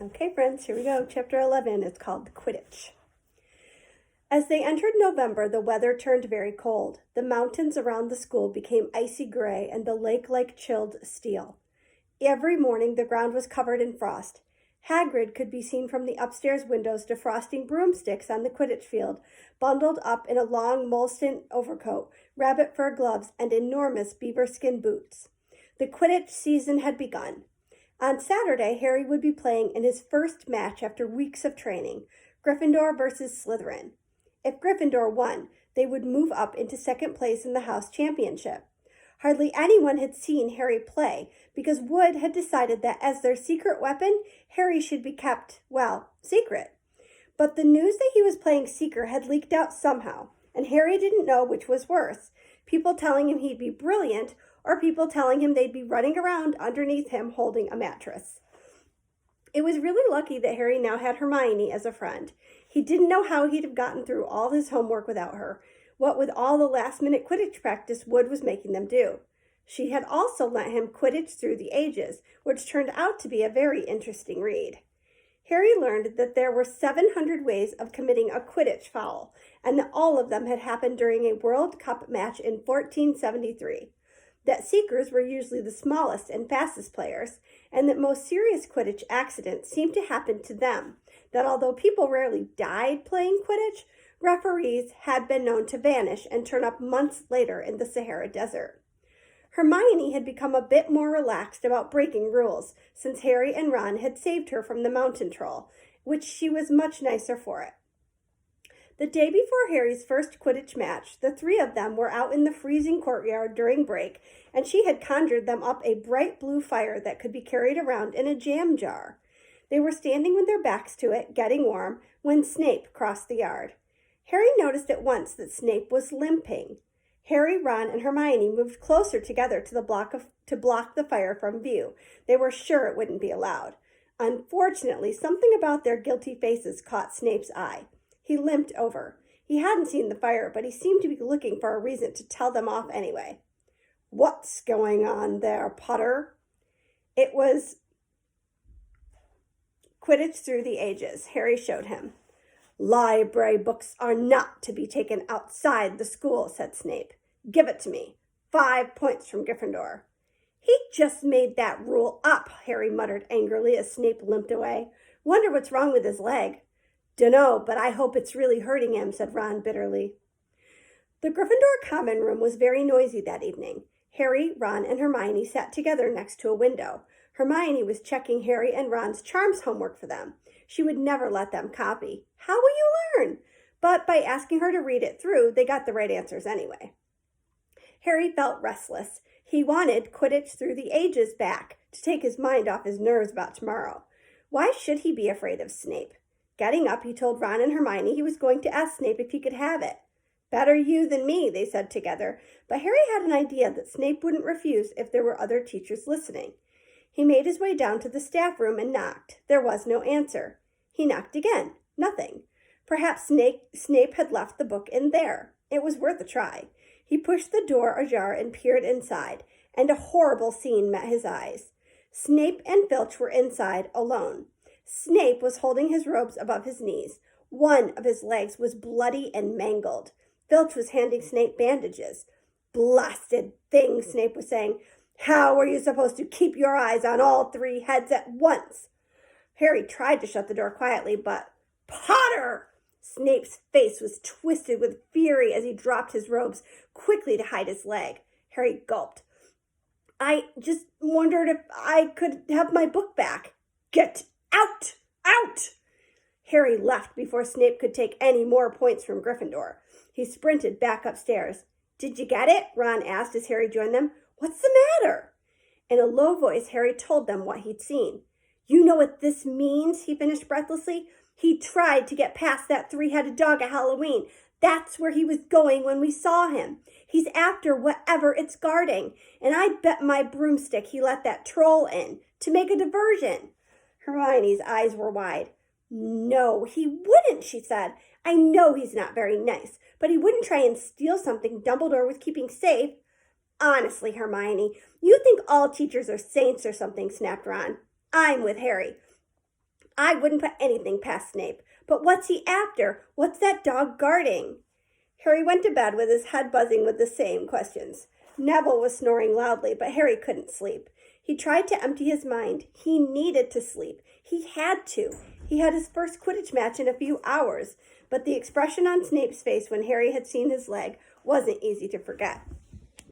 Okay, friends, here we go. Chapter 11. It's called Quidditch. As they entered November, the weather turned very cold. The mountains around the school became icy gray, and the lake like chilled steel. Every morning, the ground was covered in frost. Hagrid could be seen from the upstairs windows defrosting broomsticks on the Quidditch field, bundled up in a long moleskin overcoat, rabbit fur gloves, and enormous beaver skin boots. The Quidditch season had begun. On Saturday, Harry would be playing in his first match after weeks of training, Gryffindor versus Slytherin. If Gryffindor won, they would move up into second place in the house championship. Hardly anyone had seen Harry play because Wood had decided that as their secret weapon, Harry should be kept, secret. But the news that he was playing Seeker had leaked out somehow, and Harry didn't know which was worse, people telling him he'd be brilliant or people telling him they'd be running around underneath him holding a mattress. It was really lucky that Harry now had Hermione as a friend. He didn't know how he'd have gotten through all his homework without her, what with all the last-minute Quidditch practice Wood was making them do. She had also lent him Quidditch Through the Ages, which turned out to be a very interesting read. Harry learned that there were 700 ways of committing a Quidditch foul, and that all of them had happened during a World Cup match in 1473. That Seekers were usually the smallest and fastest players, and that most serious Quidditch accidents seemed to happen to them, that although people rarely died playing Quidditch, referees had been known to vanish and turn up months later in the Sahara Desert. Hermione had become a bit more relaxed about breaking rules since Harry and Ron had saved her from the mountain troll, which she was much nicer for it. The day before Harry's first Quidditch match, the three of them were out in the freezing courtyard during break, and she had conjured them up a bright blue fire that could be carried around in a jam jar. They were standing with their backs to it, getting warm, when Snape crossed the yard. Harry noticed at once that Snape was limping. Harry, Ron, and Hermione moved closer together to block the fire from view. They were sure it wouldn't be allowed. Unfortunately, something about their guilty faces caught Snape's eye. He limped over. He hadn't seen the fire, but he seemed to be looking for a reason to tell them off anyway. "What's going on there, Potter?" It was Quidditch Through the Ages, Harry showed him. "Library books are not to be taken outside the school," said Snape. "Give it to me. 5 points from Gryffindor." "He just made that rule up," Harry muttered angrily as Snape limped away. "Wonder what's wrong with his leg." "Dunno, but I hope it's really hurting him," said Ron bitterly. The Gryffindor common room was very noisy that evening. Harry, Ron, and Hermione sat together next to a window. Hermione was checking Harry and Ron's charms homework for them. She would never let them copy. How will you learn? But by asking her to read it through, they got the right answers anyway. Harry felt restless. He wanted Quidditch Through the Ages back to take his mind off his nerves about tomorrow. Why should he be afraid of Snape? Getting up, he told Ron and Hermione he was going to ask Snape if he could have it. "Better you than me," they said together, but Harry had an idea that Snape wouldn't refuse if there were other teachers listening. He made his way down to the staff room and knocked. There was no answer. He knocked again. Nothing. Perhaps Snape had left the book in there. It was worth a try. He pushed the door ajar and peered inside, and a horrible scene met his eyes. Snape and Filch were inside, alone. Snape was holding his robes above his knees. One of his legs was bloody and mangled. Filch was handing Snape bandages. "Blasted thing," Snape was saying. "How were you supposed to keep your eyes on all 3 heads at once?" Harry tried to shut the door quietly, but "Potter!" Snape's face was twisted with fury as he dropped his robes quickly to hide his leg. Harry gulped. "I just wondered if I could have my book back." "Get out! Out!" Harry left before Snape could take any more points from Gryffindor. He sprinted back upstairs. "Did you get it?" Ron asked as Harry joined them. "What's the matter?" In a low voice, Harry told them what he'd seen. "You know what this means?" he finished breathlessly. "He tried to get past that 3-headed dog at Halloween. That's where he was going when we saw him. He's after whatever it's guarding, and I bet my broomstick he let that troll in to make a diversion." Hermione's eyes were wide. "No, he wouldn't," she said. "I know he's not very nice, but he wouldn't try and steal something Dumbledore was keeping safe." "Honestly, Hermione, you think all teachers are saints or something," snapped Ron. "I'm with Harry. I wouldn't put anything past Snape. But what's he after? What's that dog guarding? Harry went to bed with his head buzzing with the same questions. Neville was snoring loudly, but Harry couldn't sleep. He tried to empty his mind. He needed to sleep. He had to. He had his first Quidditch match in a few hours, but the expression on Snape's face when Harry had seen his leg wasn't easy to forget.